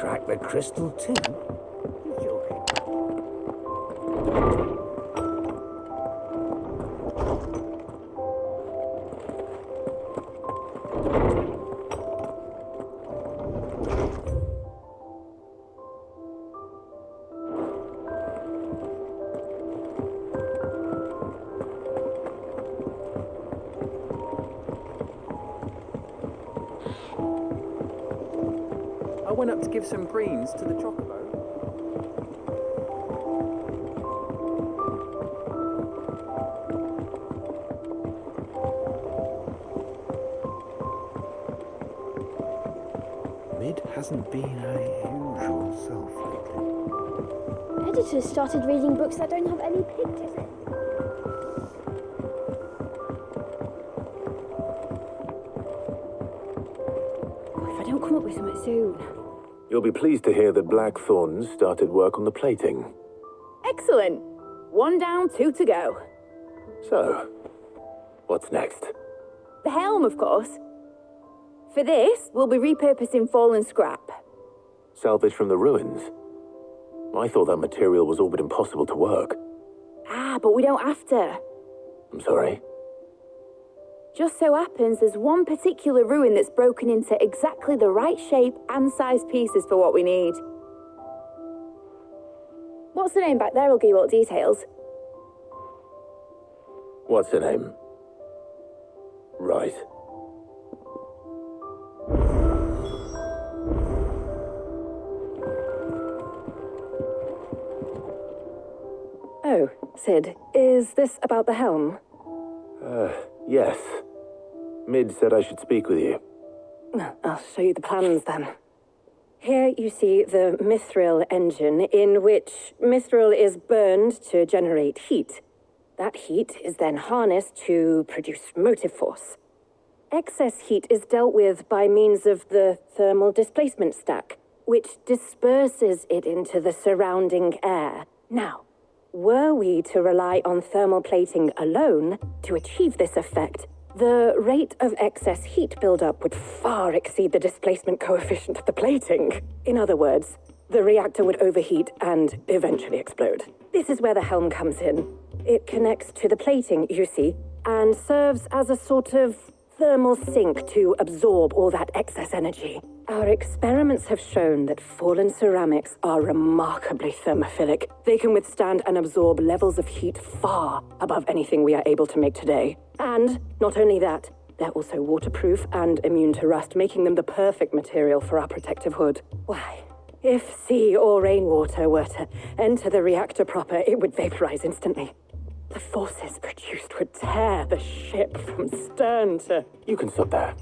crack the crystal too? You're joking. I went up to give some greens to the chocobo. Mid hasn't been her usual self lately. Editors started reading books that don't have any pictures in. If I don't come up with something soon. You'll be pleased to hear that Blackthorn started work on the plating. Excellent. 1 down, 2 to go. So, what's next? The helm, of course. For this, we'll be repurposing fallen scrap. Salvage from the ruins? I thought that material was all but impossible to work. Ah, but we don't have to. I'm sorry. Just so happens there's one particular ruin that's broken into exactly the right shape and size pieces for what we need. What's the name back there? I'll give you all the details. What's her name? Right. Oh, Sid, is this about the helm? Yes. Mid said I should speak with you. I'll show you the plans then. Here you see the mithril engine, in which mithril is burned to generate heat. That heat is then harnessed to produce motive force. Excess heat is dealt with by means of the thermal displacement stack, which disperses it into the surrounding air. Now, were we to rely on thermal plating alone to achieve this effect, the rate of excess heat buildup would far exceed the displacement coefficient of the plating. In other words, the reactor would overheat and eventually explode. This is where the helm comes in. It connects to the plating, you see, and serves as a sort of thermal sink to absorb all that excess energy. Our experiments have shown that fallen ceramics are remarkably thermophilic. They can withstand and absorb levels of heat far above anything we are able to make today. And not only that, they're also waterproof and immune to rust, making them the perfect material for our protective hood. Why, if sea or rainwater were to enter the reactor proper, it would vaporize instantly. The forces produced would tear the ship from stern to... You can stop there.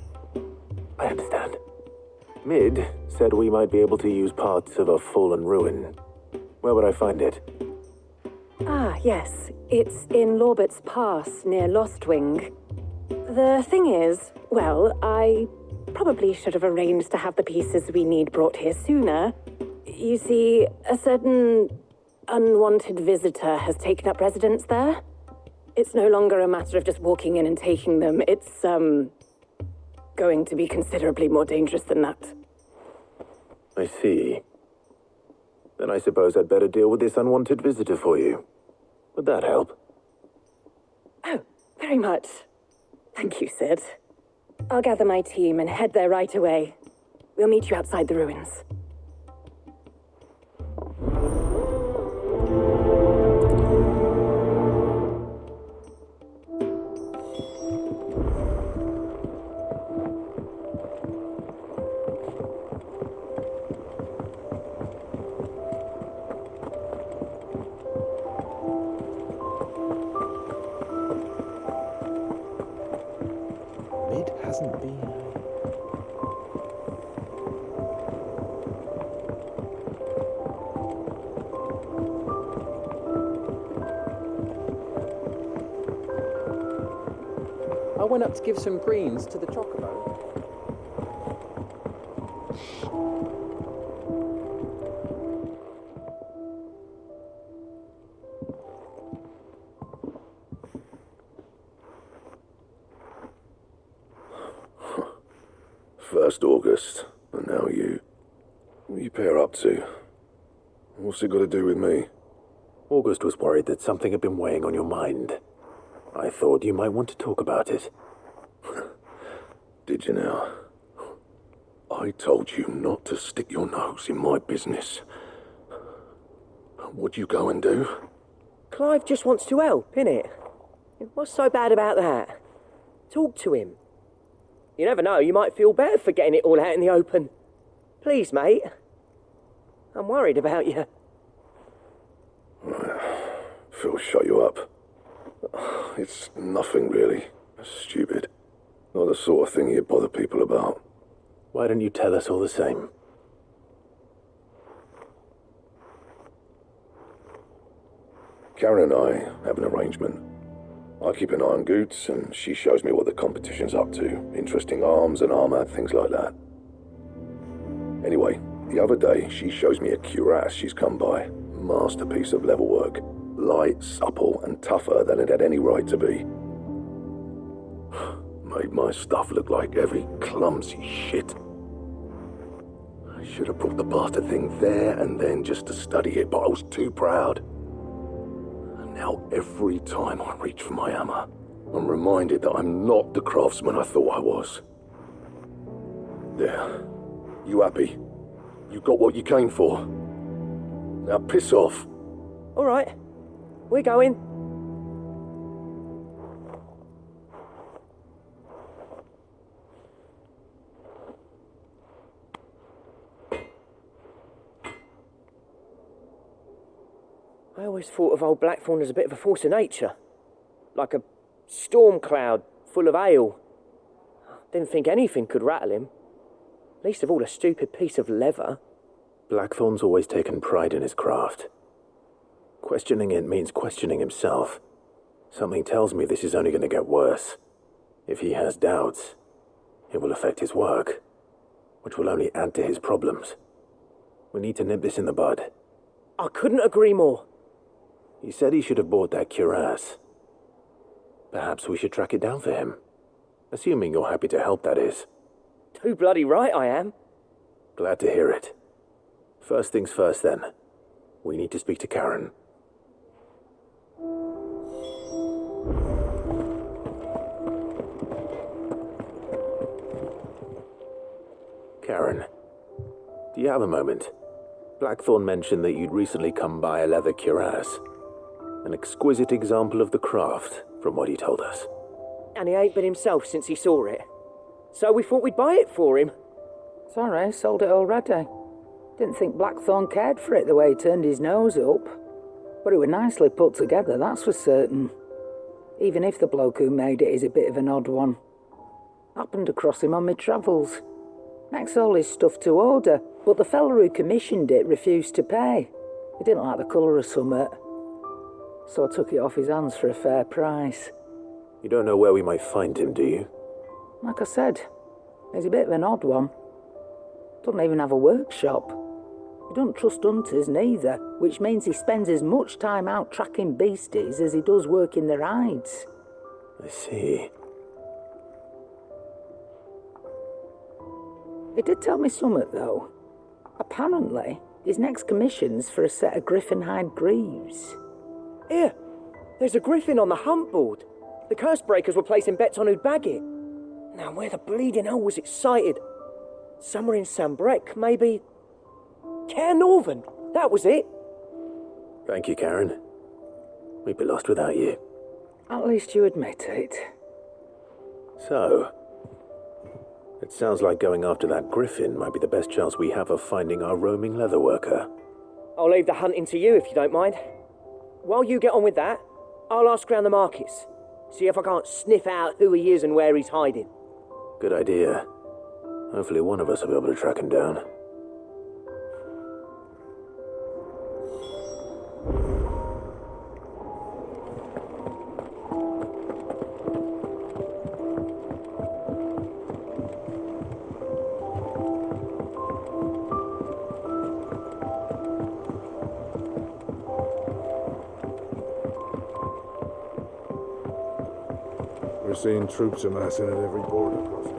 I understand. Mid said we might be able to use parts of a fallen ruin. Where would I find it? Ah, yes. It's in Lorbert's Pass, near Lostwing. The thing is, well, I probably should have arranged to have the pieces we need brought here sooner. You see, a certain unwanted visitor has taken up residence there. It's no longer a matter of just walking in and taking them. It's, going to be considerably more dangerous than that. I see. Then I suppose I'd better deal with this unwanted visitor for you. Would that help? Oh, very much. Thank you, Sid. I'll gather my team and head there right away. We'll meet you outside the ruins. Mid hasn't been. I went up to give some greens to the chocobo. First August, and now you. What are you pair up to? What's it got to do with me? August was worried that something had been weighing on your mind. I thought you might want to talk about it. Did you now? I told you not to stick your nose in my business. What'd you go and do? Clive just wants to help, innit? What's so bad about that? Talk to him. You never know, you might feel better for getting it all out in the open. Please, mate. I'm worried about you. Phil, shut you up. It's nothing really. Stupid. Not the sort of thing you bother people about. Why don't you tell us all the same? Karen and I have an arrangement. I keep an eye on Goots, and she shows me what the competition's up to. Interesting arms and armor, things like that. Anyway, the other day, she shows me a cuirass she's come by. Masterpiece of level work. Light, supple, and tougher than it had any right to be. Made my stuff look like heavy, clumsy shit. I should have brought the bastard thing there and then just to study it, but I was too proud. And now every time I reach for my hammer, I'm reminded that I'm not the craftsman I thought I was. There. You happy? You got what you came for? Now piss off. All right, we're going. I always thought of old Blackthorn as a bit of a force of nature. Like a storm cloud full of hail. Didn't think anything could rattle him. Least of all a stupid piece of leather. Blackthorn's always taken pride in his craft. Questioning it means questioning himself. Something tells me this is only going to get worse. If he has doubts, it will affect his work, which will only add to his problems. We need to nip this in the bud. I couldn't agree more. He said he should have bought that cuirass. Perhaps we should track it down for him. Assuming you're happy to help, that is. Too bloody right I am. Glad to hear it. First things first, then. We need to speak to Karen. Karen, do you have a moment? Blackthorn mentioned that you'd recently come by a leather cuirass. An exquisite example of the craft, from what he told us. And he ain't been himself since he saw it. So we thought we'd buy it for him. Sorry, sold it already. Didn't think Blackthorn cared for it the way he turned his nose up. But it was nicely put together, that's for certain. Even if the bloke who made it is a bit of an odd one. Happened across him on my travels. Next all his stuff to order, but the fella who commissioned it refused to pay. He didn't like the colour of summit. So I took it off his hands for a fair price. You don't know where we might find him, do you? Like I said, he's a bit of an odd one. Doesn't even have a workshop. He doesn't trust hunters neither, which means he spends as much time out tracking beasties as he does working their hides. I see. He did tell me something, though. Apparently, his next commission's for a set of griffin hide greaves. Here, there's a griffin on the hunt board. The curse breakers were placing bets on who'd bag it. Now, where the bleeding hell was it sighted? Somewhere in Sambrec, maybe. Care Northern, that was it. Thank you, Karen. We'd be lost without you. At least you admit it. So, it sounds like going after that griffin might be the best chance we have of finding our roaming leatherworker. I'll leave the hunting to you if you don't mind. While you get on with that, I'll ask around the markets. See if I can't sniff out who he is and where he's hiding. Good idea. Hopefully one of us will be able to track him down. We're seeing troops amassing at every border crossing.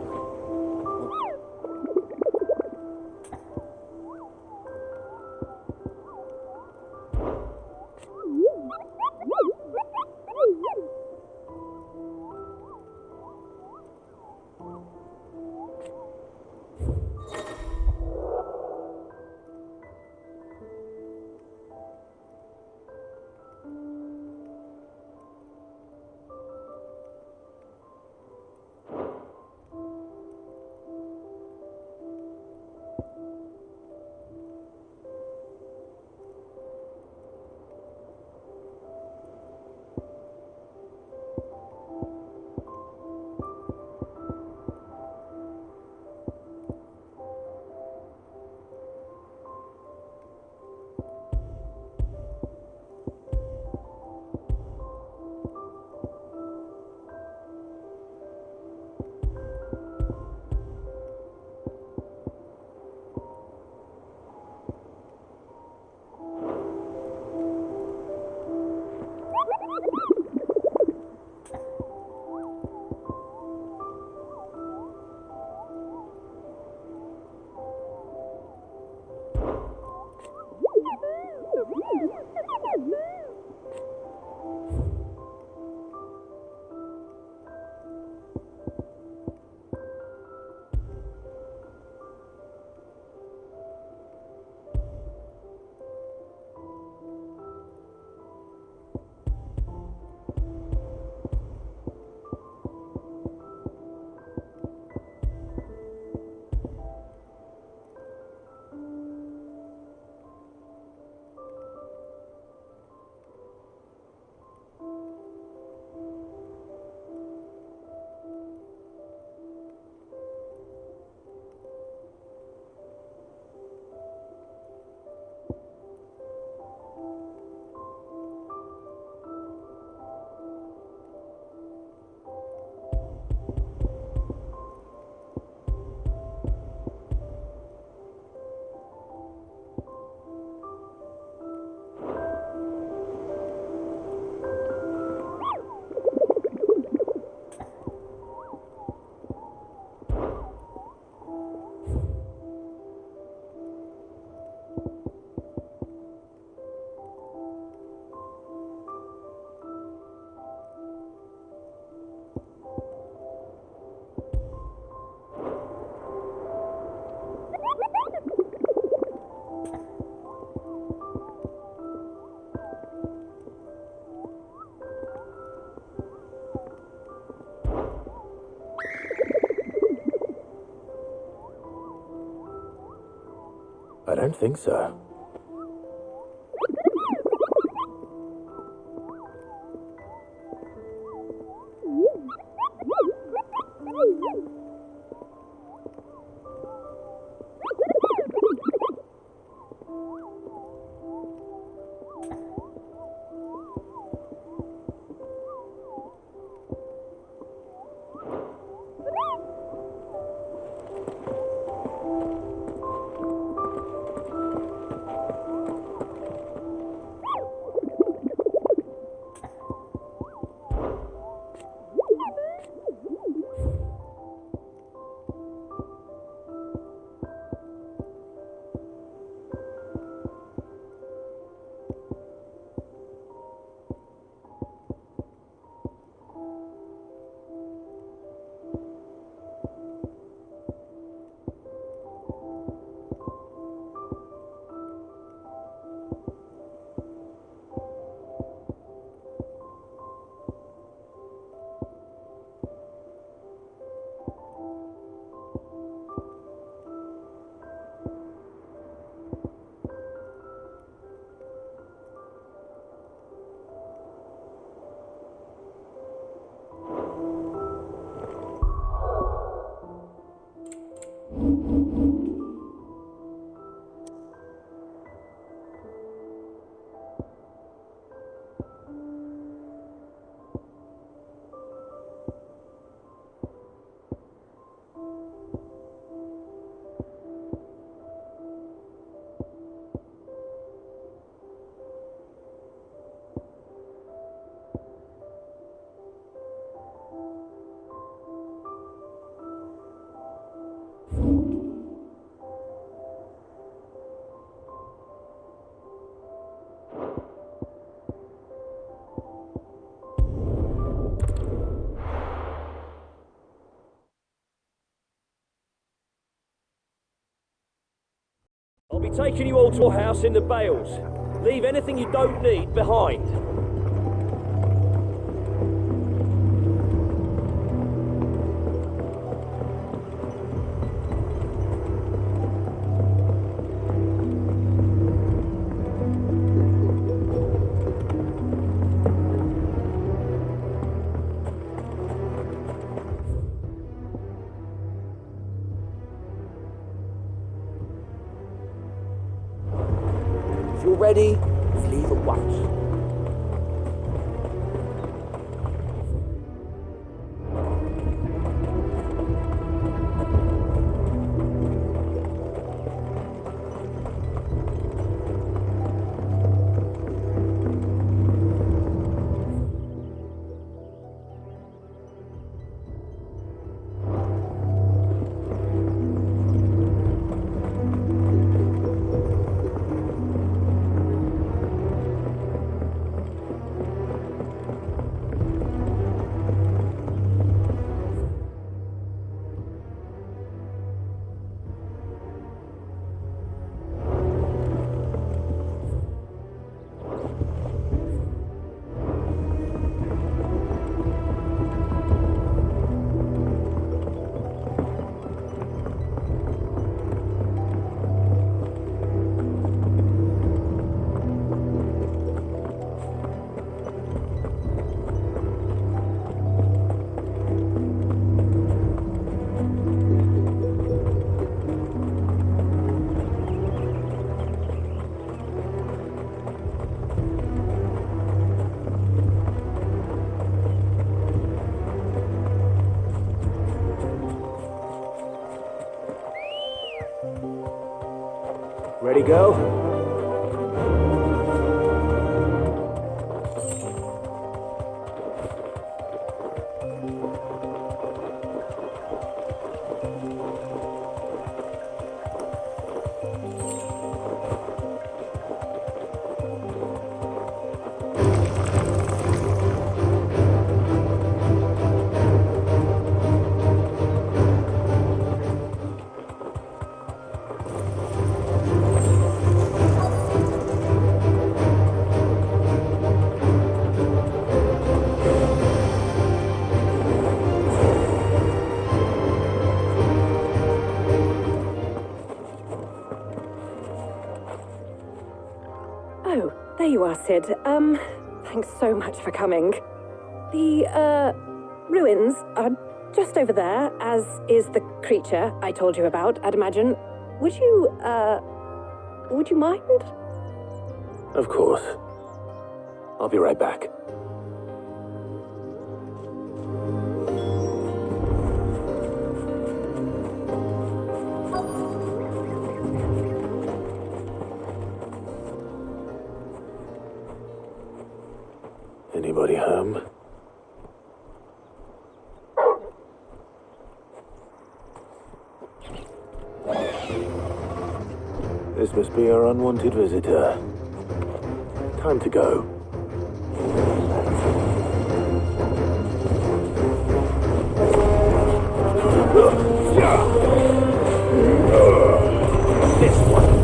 don't think so. I'll be taking you all to a house in the Bales. Leave anything you don't need behind. If you're ready, leave at once. Ready, go? There you are, Sid. Thanks so much for coming. The, ruins are just over there, as is the creature I told you about, I'd imagine. Would you mind? Of course. I'll be right back. Anybody home? This must be our unwanted visitor. Time to go. This one.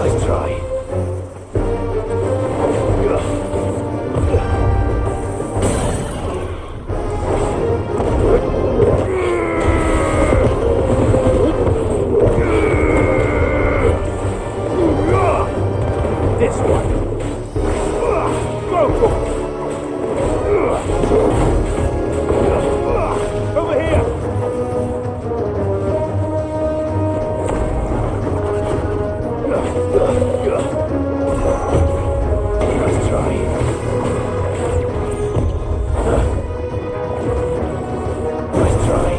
Nice try. This one. Go for it. Over here. Nice try. Nice try.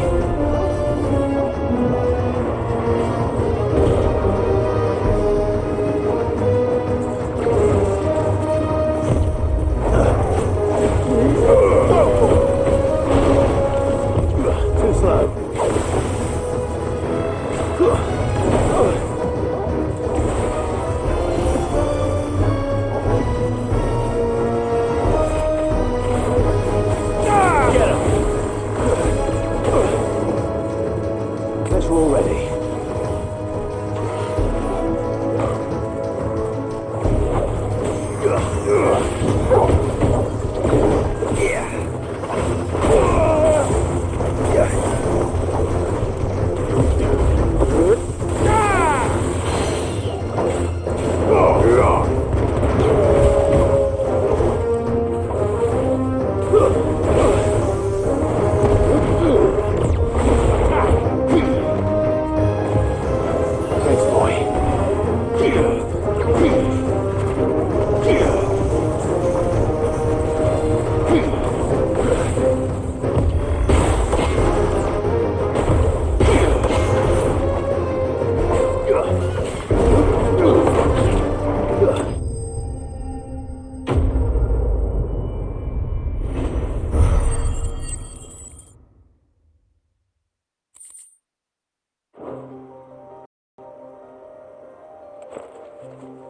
Too slow. Get him. Guess we're all ready. Thanks, boy.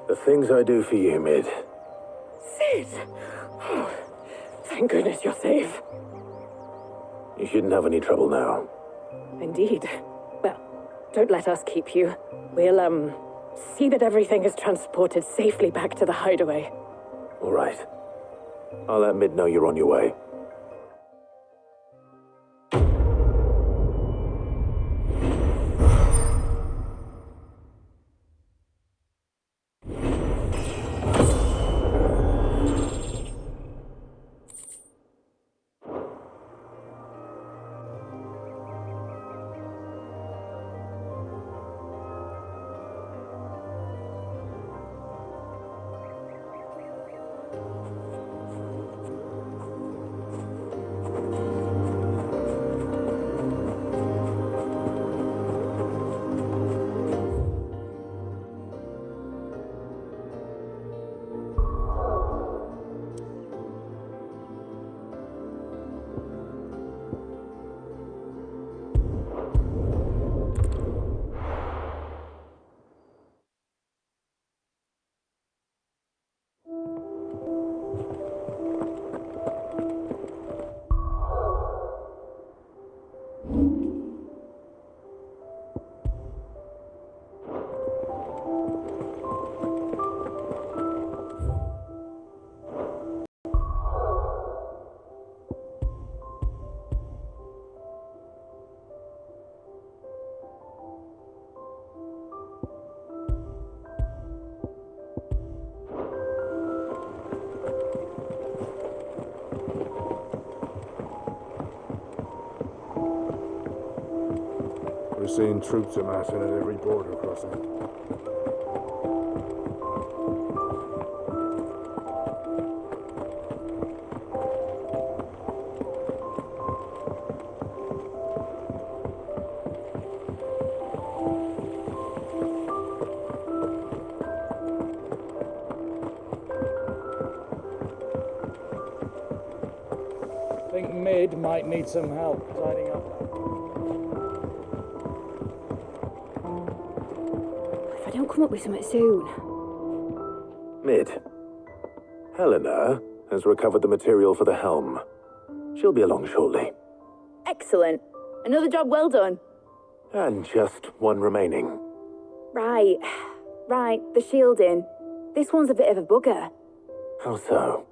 The things I do for you, Mid. Sid! Oh, thank goodness you're safe. You shouldn't have any trouble now. Indeed. Well, don't let us keep you. We'll, see that everything is transported safely back to the hideaway. All right. I'll let Mid know you're on your way. We're seeing troops amassing at every border crossing. I think Mid might need some help tidying up. If I don't come up with something soon. Mid. Helena has recovered the material for the helm. She'll be along shortly. Excellent. Another job well done. And just one remaining. Right. The shielding. This one's a bit of a bugger. How so?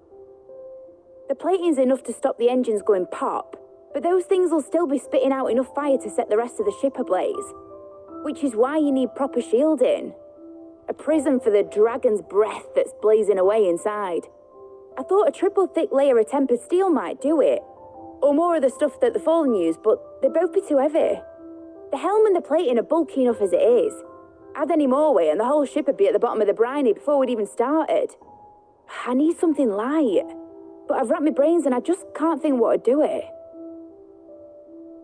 The plating's enough to stop the engines going pop, but those things will still be spitting out enough fire to set the rest of the ship ablaze. Which is why you need proper shielding. A prison for the dragon's breath that's blazing away inside. I thought a triple thick layer of tempered steel might do it. Or more of the stuff that the Fallen use, but they'd both be too heavy. The helm and the plating are bulky enough as it is. Add any more weight and the whole ship would be at the bottom of the briny before we'd even started. I need something light. But I've racked my brains and I just can't think what would do it.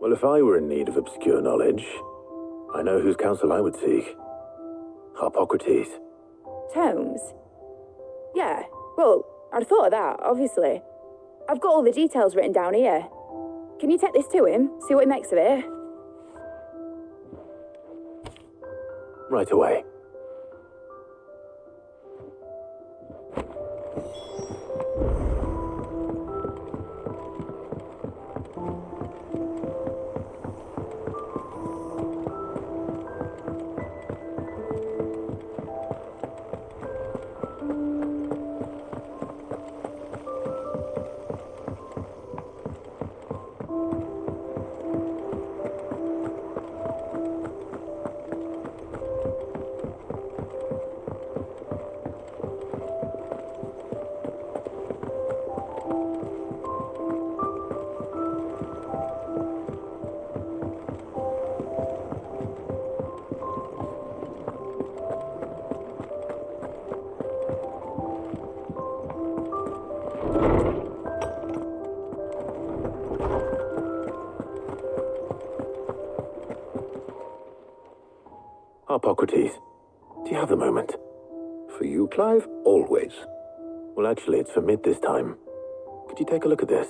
Well, if I were in need of obscure knowledge, I know whose counsel I would seek. Harpocrates. Tomes? Yeah, well, I'd thought of that, obviously. I've got all the details written down here. Can you take this to him, see what he makes of it? Right away. Harpocrates, do you have a moment? For you, Clive? Always. Well, actually, it's for Mid this time. Could you take a look at this?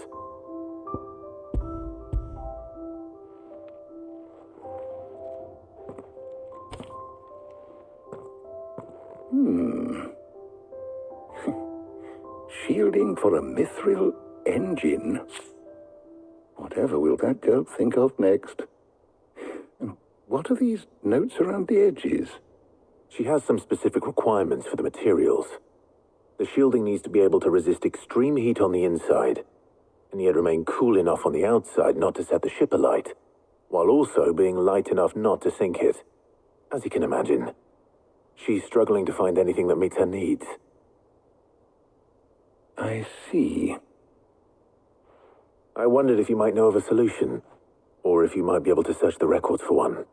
Shielding for a mithril engine. Whatever will that girl think of next? And what are these notes around the edges? She has some specific requirements for the materials. The shielding needs to be able to resist extreme heat on the inside, and yet remain cool enough on the outside not to set the ship alight, while also being light enough not to sink it. As you can imagine, she's struggling to find anything that meets her needs. I see. I wondered if you might know of a solution, or if you might be able to search the records for one.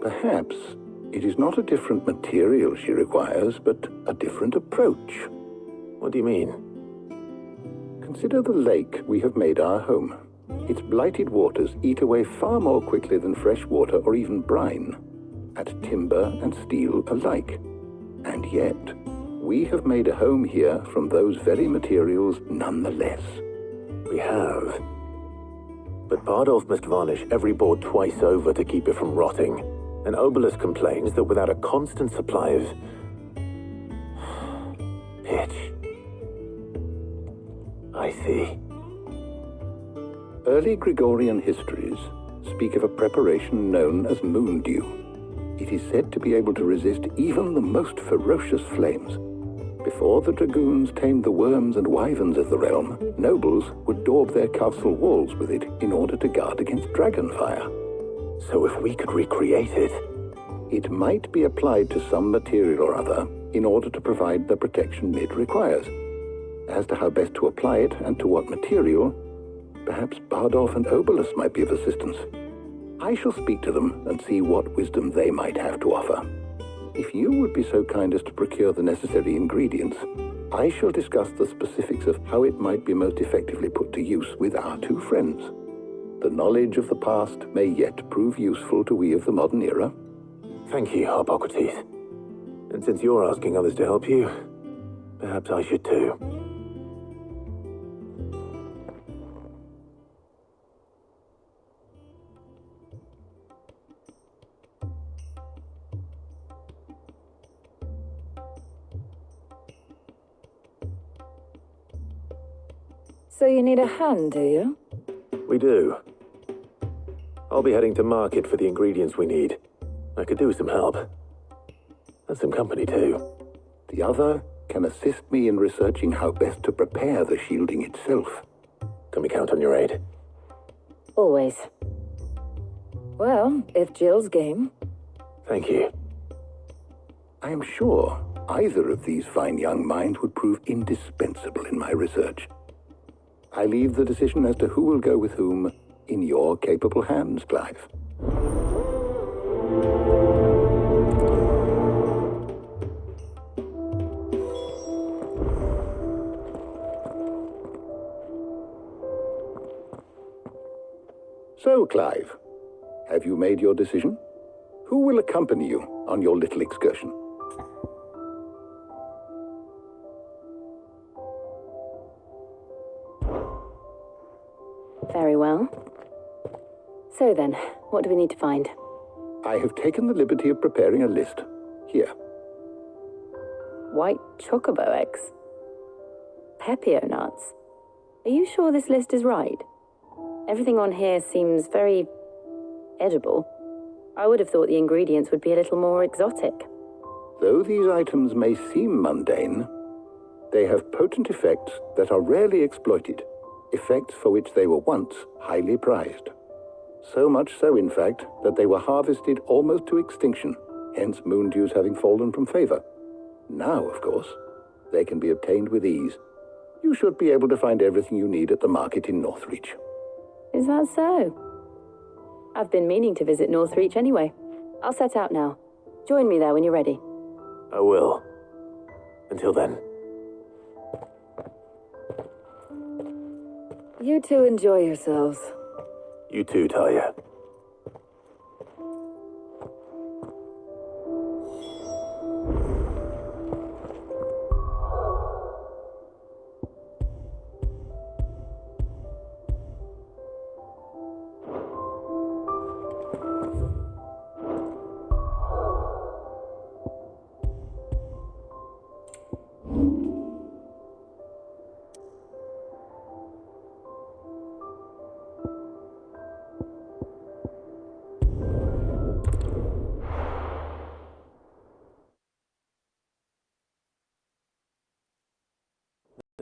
Perhaps it is not a different material she requires, but a different approach. What do you mean? Consider the lake we have made our home. Its blighted waters eat away far more quickly than fresh water or even brine, at timber and steel alike. And yet, we have made a home here from those very materials nonetheless. We have. But Bardolph must varnish every board twice over to keep it from rotting. And Obelus complains that without a constant supply of pitch. I see. Early Gregorian histories speak of a preparation known as moon dew. It is said to be able to resist even the most ferocious flames. Before the dragoons tamed the worms and wyverns of the realm, nobles would daub their castle walls with it in order to guard against dragon fire. So if we could recreate it... It might be applied to some material or other in order to provide the protection Mid requires. As to how best to apply it and to what material, perhaps Bardolph and Obelus might be of assistance. I shall speak to them and see what wisdom they might have to offer. If you would be so kind as to procure the necessary ingredients, I shall discuss the specifics of how it might be most effectively put to use with our two friends. The knowledge of the past may yet prove useful to we of the modern era. Thank you, Hippocrates. And since you're asking others to help you, perhaps I should too. So you need a hand, do you? We do. I'll be heading to market for the ingredients we need. I could do with some help. And some company too. The other can assist me in researching how best to prepare the shielding itself. Can we count on your aid? Always. Well, if Jill's game. Thank you. I am sure either of these fine young minds would prove indispensable in my research. I leave the decision as to who will go with whom in your capable hands, Clive. So, Clive, have you made your decision? Who will accompany you on your little excursion? Very well. So then, what do we need to find? I have taken the liberty of preparing a list. Here. White chocobo eggs. Pepio nuts. Are you sure this list is right? Everything on here seems very edible. I would have thought the ingredients would be a little more exotic. Though these items may seem mundane, they have potent effects that are rarely exploited, effects for which they were once highly prized. So much so, in fact, that they were harvested almost to extinction, hence moon dews having fallen from favor. Now, of course, they can be obtained with ease. You should be able to find everything you need at the market in Northreach. Is that so? I've been meaning to visit Northreach anyway. I'll set out now. Join me there when you're ready. I will. Until then. You two enjoy yourselves. You too, Talia.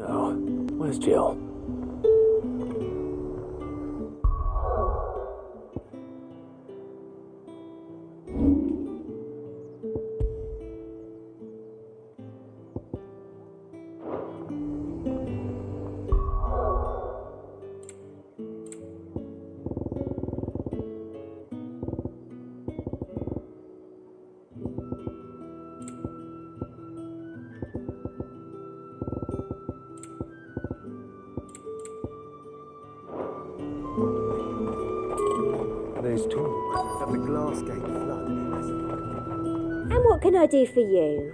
Oh, where's Jill? There's talk that the glass gate flood has... And what can I do for you?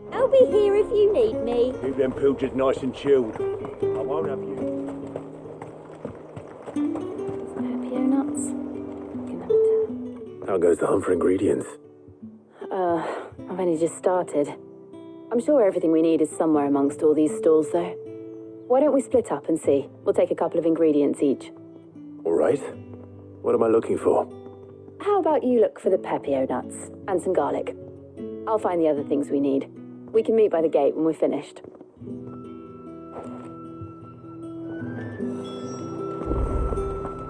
I'll be here if you need me. Keep them pilchards nice and chilled. I won't have you. Pepio nuts. Can have it. How goes the hunt for ingredients? I've only just started. I'm sure everything we need is somewhere amongst all these stalls, though. Why don't we split up and see? We'll take a couple of ingredients each. All right. What am I looking for? How about you look for the pepio nuts and some garlic? I'll find the other things we need. We can meet by the gate when we're finished.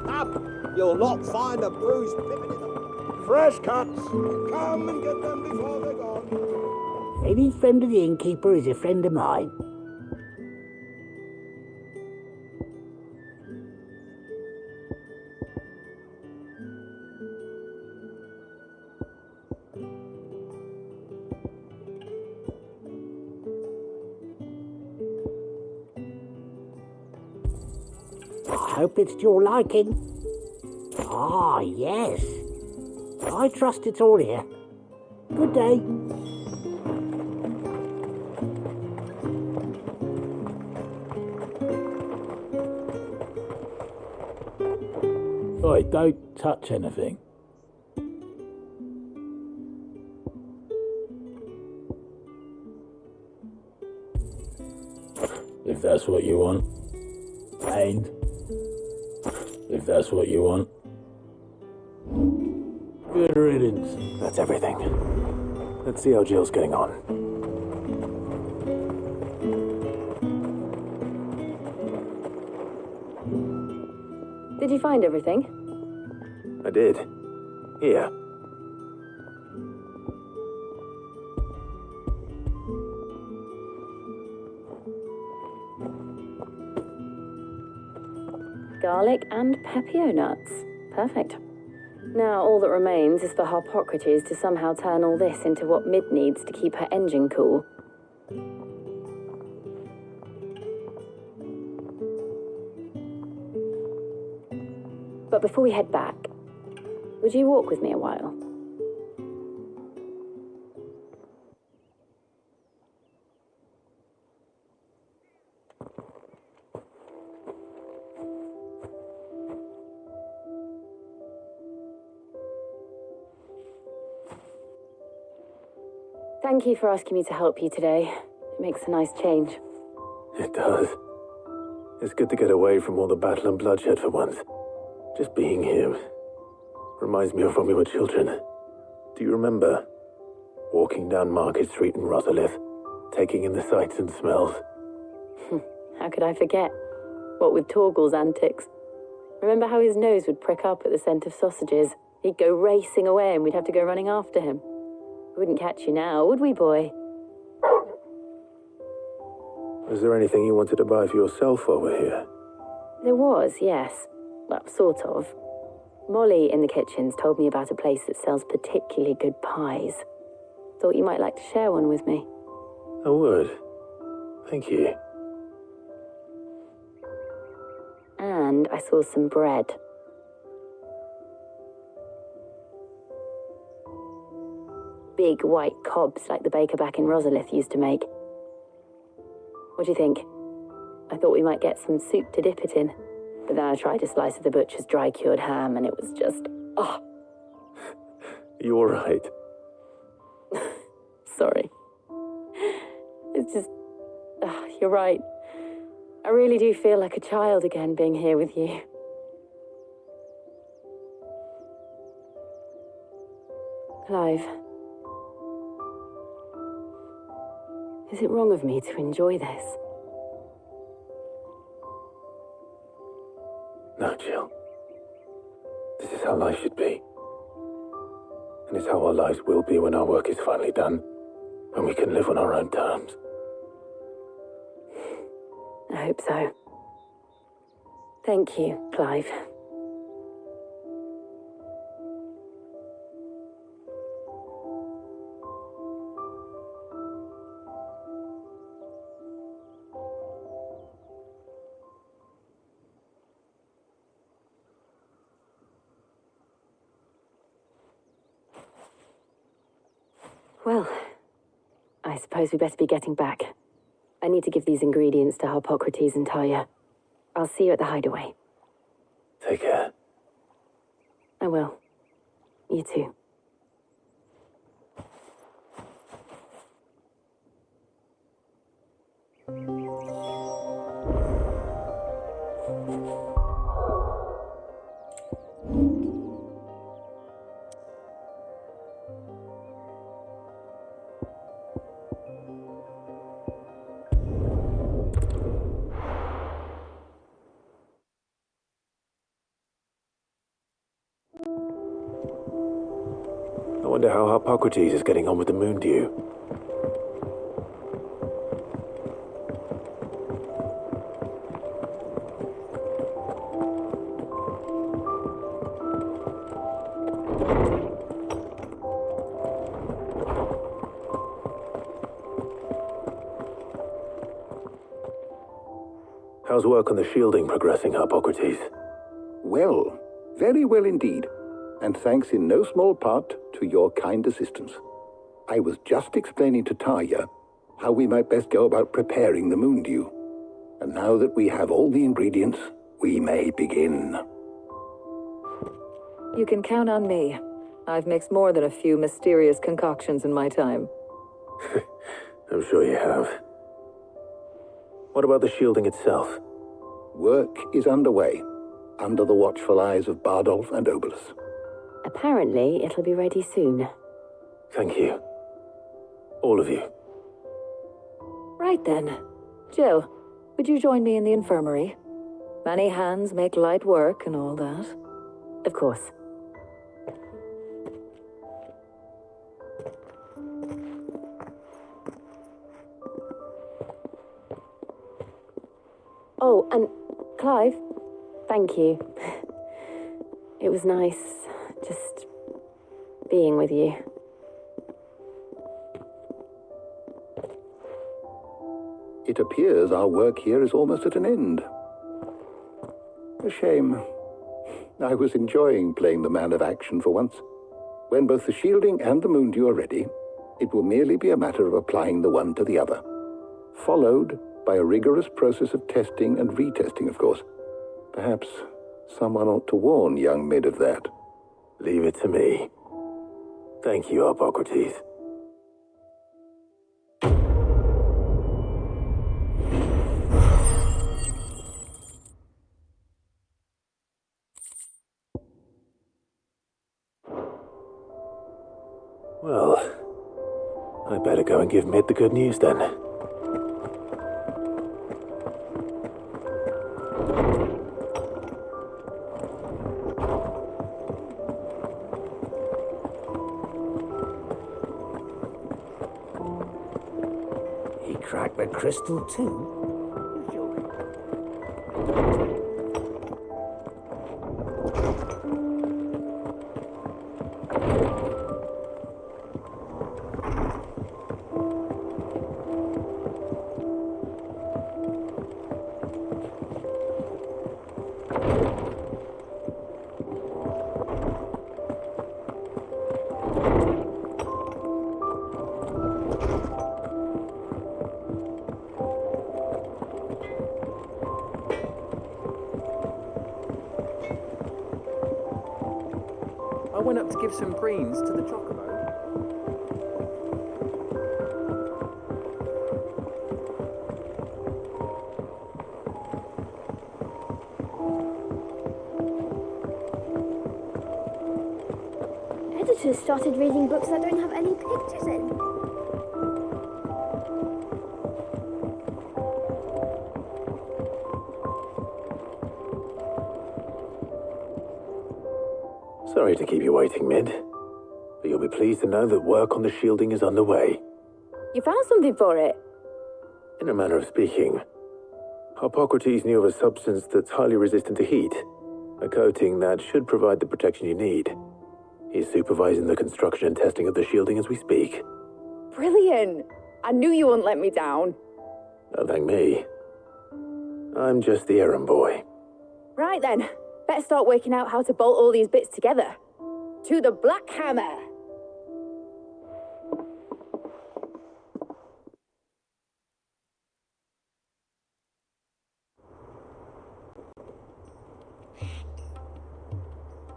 Up! You'll not find a bruised pippin in them. Fresh cuts! Come and get them before they're gone. Any friend of the innkeeper is a friend of mine. I hope it's to your liking. Ah, yes. I trust it's all here. Good day. Oi, don't touch anything. If that's what you want. And if that's what you want. Good riddance. That's everything. Let's see how Jill's getting on. Did you find everything? I did. Here. Garlic and pepio nuts. Perfect. Now all that remains is for Harpocrates to somehow turn all this into what Mid needs to keep her engine cool. But before we head back, would you walk with me a while? Thank you for asking me to help you today. It makes a nice change. It does. It's good to get away from all the battle and bloodshed for once. Just being here reminds me of when we were children. Do you remember? Walking down Market Street in Rosalith, taking in the sights and smells. How could I forget? What with Torgal's antics. Remember how his nose would prick up at the scent of sausages? He'd go racing away and we'd have to go running after him. We wouldn't catch you now, would we, boy? Was there anything you wanted to buy for yourself while we're here? There was, yes. Well, sort of. Molly in the kitchens told me about a place that sells particularly good pies. Thought you might like to share one with me. I would. Thank you. And I saw some bread. Big white cobs like the baker back in Rosalith used to make. What do you think? I thought we might get some soup to dip it in. But then I tried a slice of the butcher's dry-cured ham and it was just... oh. You all right? Sorry. It's just... you're right. I really do feel like a child again being here with you. Clive. Is it wrong of me to enjoy this? No, Jill. This is how life should be. And it's how our lives will be when our work is finally done. When we can live on our own terms. I hope so. Thank you, Clive. Well, I suppose we better be getting back. I need to give these ingredients to Harpocrates and Talia. I'll see you at the hideaway. Take care. I will. You too. I wonder how Hippocrates is getting on with the moon dew. How's work on the shielding progressing, Hippocrates? Well, very well indeed. And thanks in no small part to your kind assistance. I was just explaining to Tarja how we might best go about preparing the moon dew. And now that we have all the ingredients, we may begin. You can count on me. I've mixed more than a few mysterious concoctions in my time. I'm sure you have. What about the shielding itself? Work is underway, under the watchful eyes of Bardolph and Obolus. Apparently, it'll be ready soon. Thank you. All of you. Right then. Jill, would you join me in the infirmary? Many hands make light work and all that. Of course. Oh, and Clive, thank you. It was nice just being with you. It appears our work here is almost at an end. A shame. I was enjoying playing the man of action for once. When both the shielding and the moon dew are ready, it will merely be a matter of applying the one to the other, followed by a rigorous process of testing and retesting, of course. Perhaps someone ought to warn young Mid of that. Leave it to me. Thank you, Hippocrates. Well, I better go and give Mid the good news then. He cracked the crystal too? I went up to give some greens to the chocobo. Editors started reading books that don't have any pictures in. Sorry to keep you waiting, Mid, but you'll be pleased to know that work on the shielding is underway. You found something for it? In a manner of speaking, Hippocrates knew of a substance that's highly resistant to heat, a coating that should provide the protection you need. He's supervising the construction and testing of the shielding as we speak. Brilliant! I knew you wouldn't let me down. Don't thank me. I'm just the errand boy. Right then, better start working out how to bolt all these bits together. To the Black Hammer!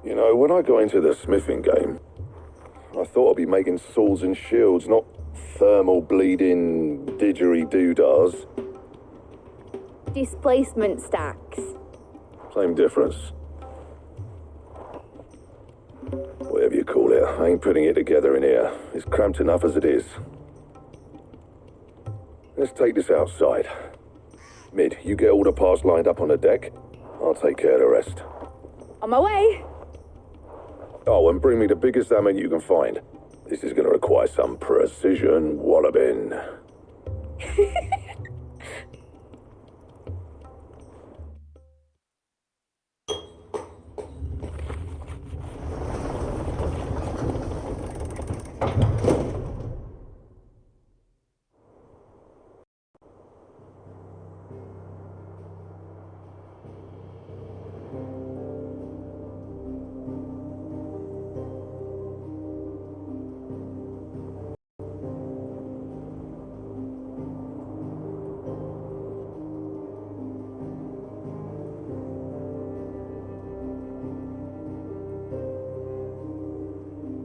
You know, when I got into the smithing game, I thought I'd be making swords and shields, not thermal bleeding didgeridoo-dahs. Displacement stacks. Same difference. Whatever you call it, I ain't putting it together in here. It's cramped enough as it is. Let's take this outside. Mid, you get all the parts lined up on the deck. I'll take care of the rest. On my way! Oh, and bring me the biggest hammer you can find. This is going to require some precision walloping.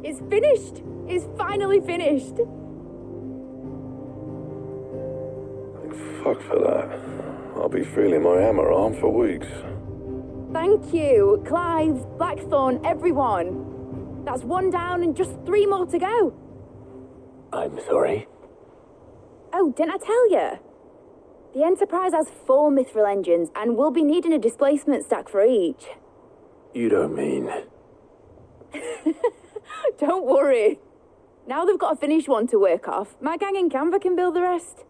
It's finished! It's finally finished! Thank fuck for that. I'll be feeling my hammer arm for weeks. Thank you, Clive, Blackthorn, everyone. That's one down and just 3 more to go. I'm sorry. Oh, didn't I tell you? The Enterprise has 4 mithril engines, and we'll be needing a displacement stack for each. You don't mean... Don't worry. Now they've got a finished one to work off, my gang in Canva can build the rest.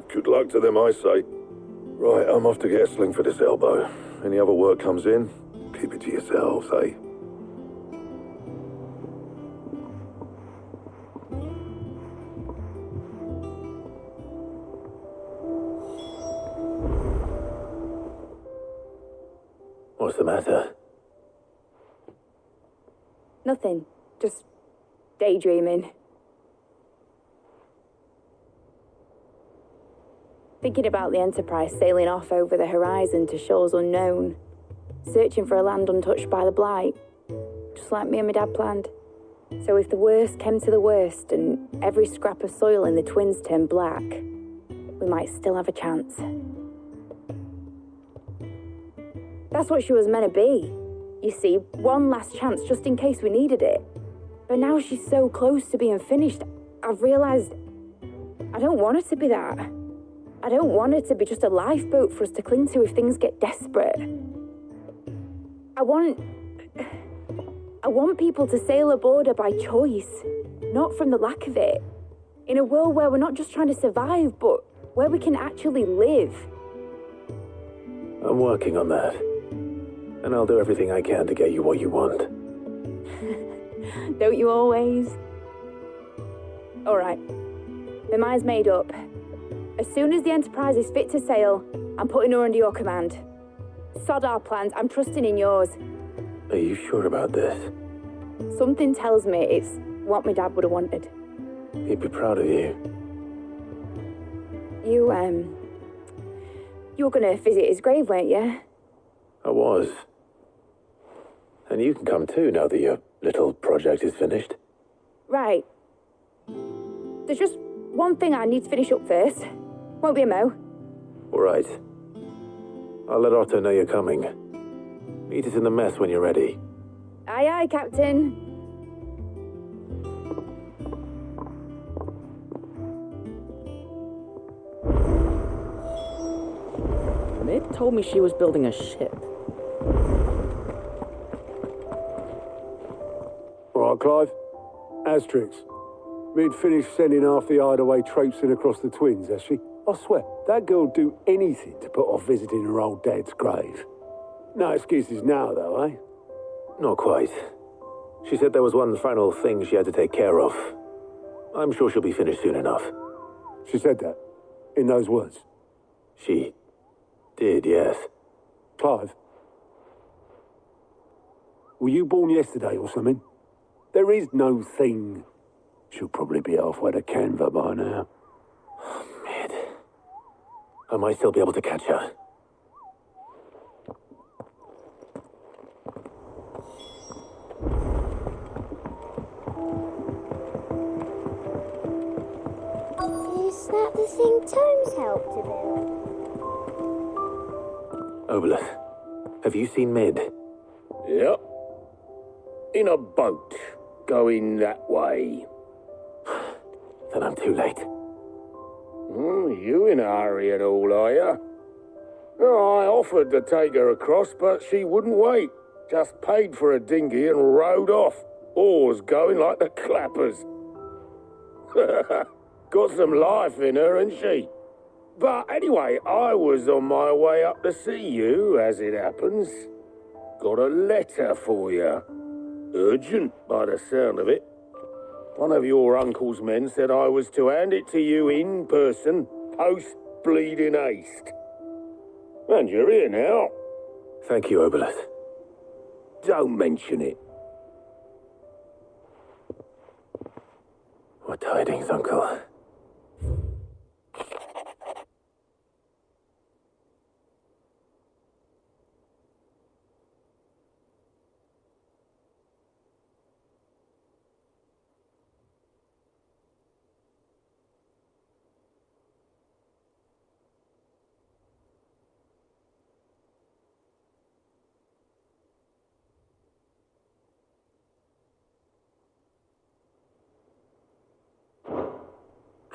Good luck to them, I say. Right, I'm off to get a sling for this elbow. Any other work comes in, keep it to yourselves, eh? What's the matter? Nothing. Just daydreaming. Thinking about the Enterprise sailing off over the horizon to shores unknown, searching for a land untouched by the Blight, just like me and my dad planned. So if the worst came to the worst and every scrap of soil in the Twins turned black, we might still have a chance. That's what she was meant to be. You see, one last chance just in case we needed it. But now she's so close to being finished, I've realised I don't want her to be that. I don't want her to be just a lifeboat for us to cling to if things get desperate. I want people to sail aboard her by choice, not from the lack of it. In a world where we're not just trying to survive, but where we can actually live. I'm working on that. And I'll do everything I can to get you what you want. Don't you always? All right. My mind's made up. As soon as the Enterprise is fit to sail, I'm putting her under your command. Sod our plans, I'm trusting in yours. Are you sure about this? Something tells me it's what my dad would have wanted. He'd be proud of you. You were gonna visit his grave, weren't you? I was. And you can come too now that your little project is finished. Right. There's just one thing I need to finish up first. Won't be a mo. All right. I'll let Otto know you're coming. Meet us in the mess when you're ready. Aye, aye, Captain. Mid told me she was building a ship. All right, Clive. Asterix. Mid finished sending half the hideaway traipsing across the Twins, has she? I swear, that girl'd do anything to put off visiting her old dad's grave. No excuses now, though, eh? Not quite. She said there was one final thing she had to take care of. I'm sure she'll be finished soon enough. She said that? In those words? She did, yes. Clive? Were you born yesterday or something? There is no thing. She'll probably be halfway to Canva by now. Mid. I might still be able to catch her. Is that the thing Tomes helped to build? Obolus, have you seen Mid? Yep. In a boat, going that way. Then I'm too late. You in a hurry at all, are you? Oh, I offered to take her across, but she wouldn't wait. Just paid for a dinghy and rowed off. Oars going like the clappers. Got some life in her, ain't she? But anyway, I was on my way up to see you, as it happens. Got a letter for you. Urgent, by the sound of it. One of your uncle's men said I was to hand it to you in person, post-bleeding haste. And you're here now. Thank you, Obeleth. Don't mention it. What tidings, Uncle?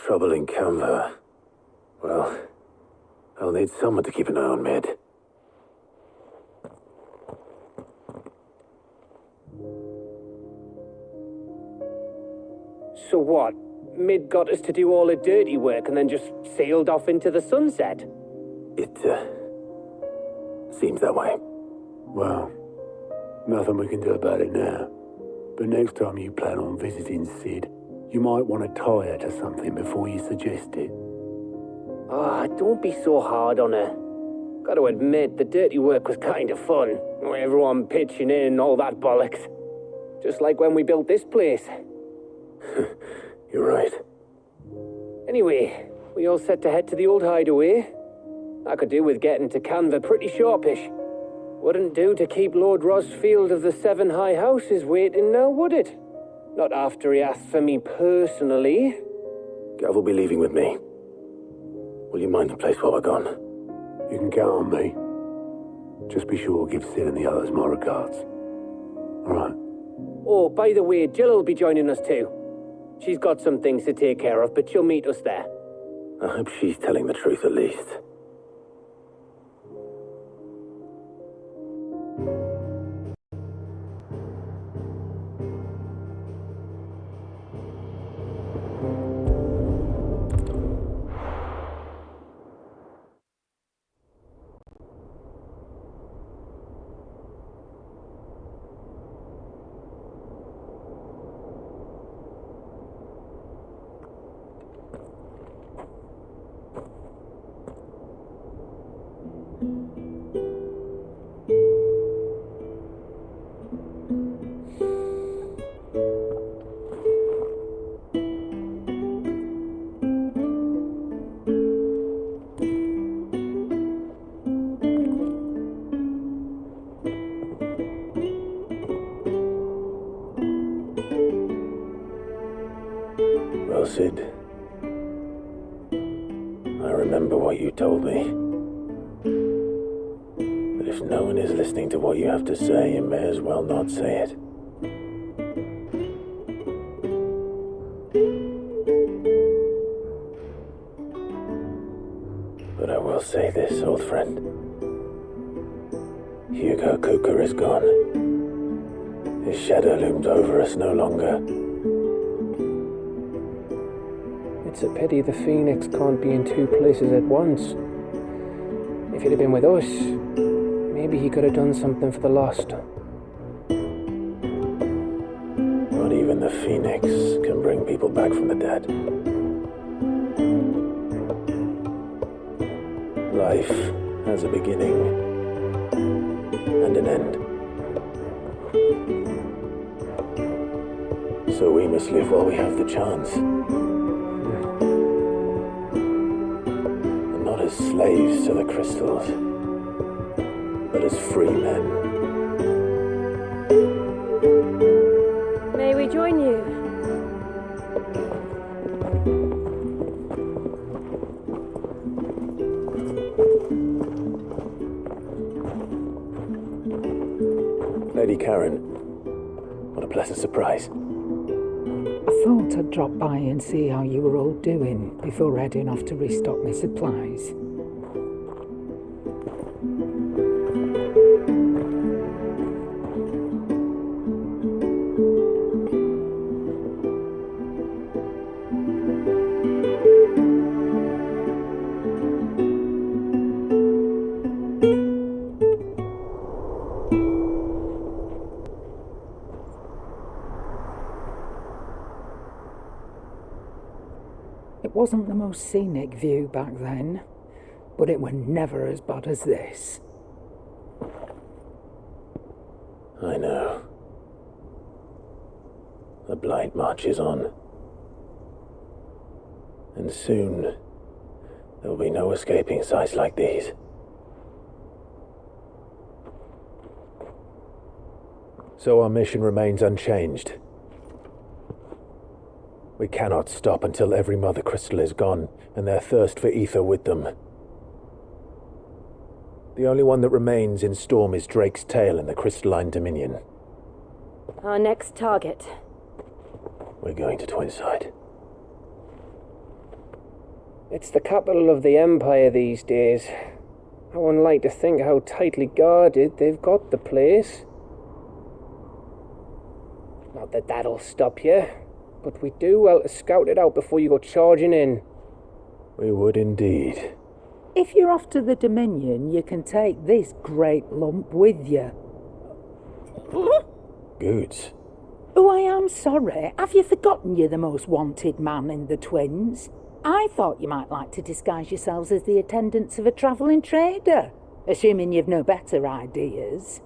Trouble in Canva. Well, I'll need someone to keep an eye on Mid. So what? Mid got us to do all the dirty work and then just sailed off into the sunset? It, seems that way. Well, nothing we can do about it now. But next time you plan on visiting Sid, you might want to tie her to something before you suggest it. Ah, don't be so hard on her. Got to admit, the dirty work was kind of fun. Everyone pitching in and all that bollocks. Just like when we built this place. You're right. Anyway, we all set to head to the old hideaway. I could do with getting to Canva pretty sharpish. Wouldn't do to keep Lord Rosfield of the Seven High Houses waiting now, would it? Not after he asked for me personally. Gav will be leaving with me. Will you mind the place while we're gone? You can count on me. Just be sure to give Sid and the others my regards. Alright. Oh, by the way, Jill will be joining us too. She's got some things to take care of, but she'll meet us there. I hope she's telling the truth at least. Well, Sid, I remember what you told me. But if no one is listening to what you have to say, you may as well not say it. But I will say this, old friend. Hugo Cooker is gone. His shadow looms over us no longer. It's a pity the Phoenix can't be in two places at once. If he'd have been with us, maybe he could have done something for the lost. Not even the Phoenix can bring people back from the dead. Life has a beginning and an end. So we must live while we have the chance. And not as slaves to the crystals, but as free men. May we join you? Lady Karen, what a pleasant surprise. I thought I'd drop by and see how you were all doing before heading off to restock my supplies. wasn't the most scenic view back then, but it were never as bad as this. I know. The blight marches on. And soon, there'll be no escaping sights like these. So our mission remains unchanged. We cannot stop until every Mother Crystal is gone, and their thirst for ether with them. The only one that remains in Storm is Drake's Tail in the Crystalline Dominion. Our next target. We're going to Twinside. It's the capital of the Empire these days. I wouldn't like to think how tightly guarded they've got the place. Not that that'll stop you, but we do well to scout it out before you go charging in. We would indeed. If you're off to the Dominion, you can take this great lump with you. Goods. Oh, I am sorry. Have you forgotten you're the most wanted man in the Twins? I thought you might like to disguise yourselves as the attendants of a travelling trader, assuming you've no better ideas.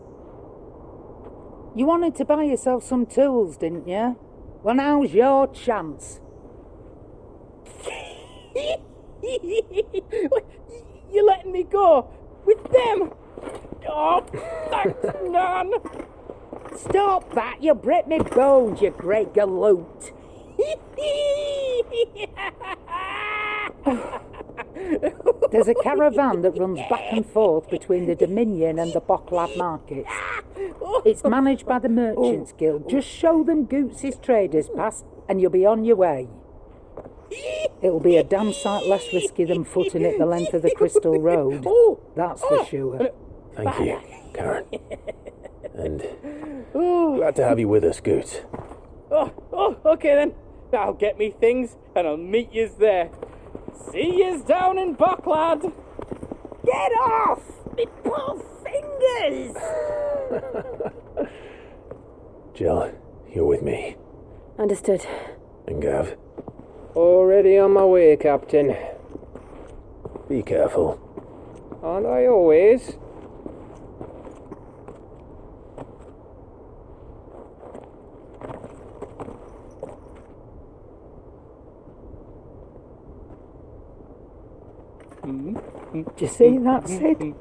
You wanted to buy yourself some tools, didn't you? Well, now's your chance. You're letting me go with them? Oh, thanks, Nan. Stop that! You'll break me bones, you great galoot. There's a caravan that runs back and forth between the Dominion and the Bocklad markets. It's managed by the Merchants Guild. Just show them Goots' traders pass and you'll be on your way. It'll be a damn sight less risky than footing it the length of the Crystal Road. That's for sure. Thank you, Karen. And glad to have you with us, Goots. Okay then. I'll get me things and I'll meet yous there. See yous down in Bocklad. Get off! Me poor fingers! Jill, you're with me. Understood. And Gav? Already on my way, Captain. Be careful. Aren't I always? Do you see that, Sid?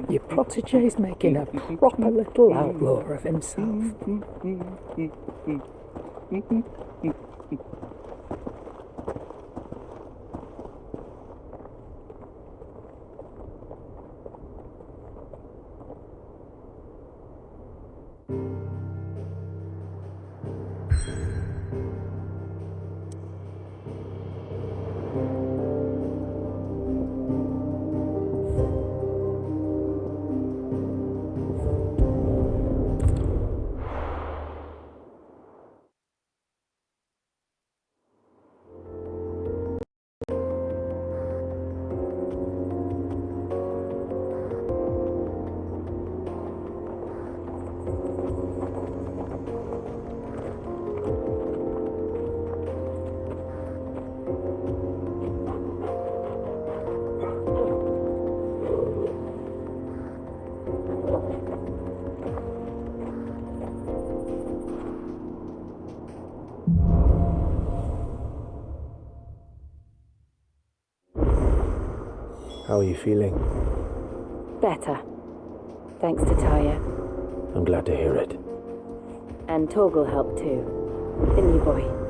Your protege's making a proper little outlaw of himself. How are you feeling? Better. Thanks to Taya. I'm glad to hear it. And Torgal helped too. Didn't you, boy?